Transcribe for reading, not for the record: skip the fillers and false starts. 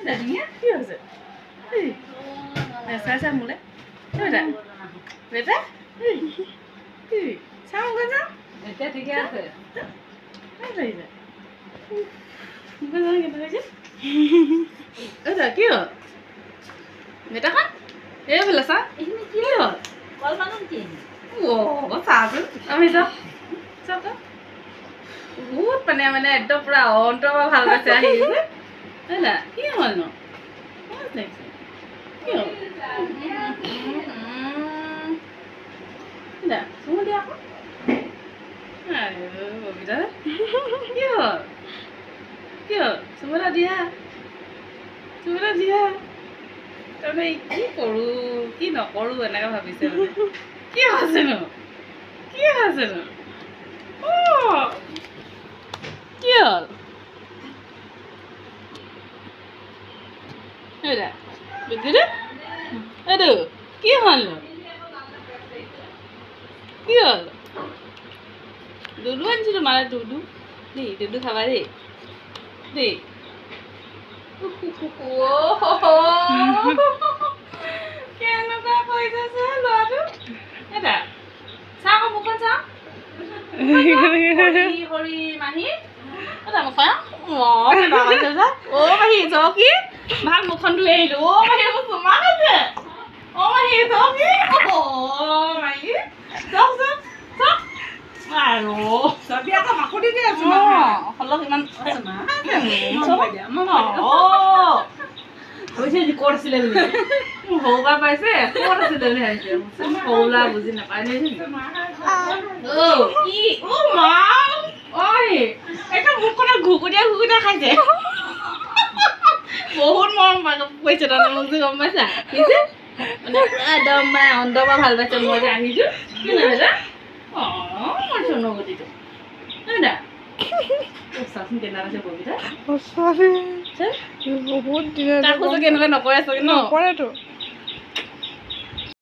Daddy, কি হৈছে? Nasa mule. Beta. Beta? Sao con sao? Beta ঠিক আছে। Ai vậy vậy? Con nói cái gì chứ? Beta কি হল? Beta kan? বেলা চা? এখানে কি কি হল? কল বানাম কি? ও চাচোন আমি যাওঁ চাওক বহুত মানে একদম পুৰা অন্তৰ পৰা ভাল পাইছে আহিছে না কি হ'ল ন কি হ'ল দা চুমু দিয়া আকৌ ববিতা কি হ'ল চুমুলা দিয়া তাৰমানে কি কৰোঁ কি নকৰোঁ এনেকৈ ভাবিছে মানে কি হৈছেনো কি হ'ল বুজিলে এইটো কি হ'লনো কি হ'ল দুদু আনিছিলোঁ মানে দুদু খাবা দেই কেনেকুৱা কৰিছে ল'ৰাটো এটা চাহ আকৌ মুখখন চাওঁ হৰি মাহী মাহী চকি ভাল মুখখন ধুই আহিলো মাহী চুমা আছে মাহী চকি মাহী চক আৰু চবি আকৌ মাকুটি দি আছো অলপ ইমান কৰিছিলে সৰুবা পাইছে ক'ত আছিলে বুলি ভাবিছে সৰুলা বুজি নাপায় এটা মুখখনত ঘুকুটীয়া খাইছে বহুত মৰম কৰিছে তাৰমানে মোক যে গম পাইছা মানে পুৰা একদম মানে অন্তৰ পৰা ভাল পাইছে মই যে আহিছো কি নাজানা মই চনগতিটো না চাচোন কেনেকুৱা আছে ববিতা বহুত দিন কেনেকুৱা নকৰে চাগে নকৰেতো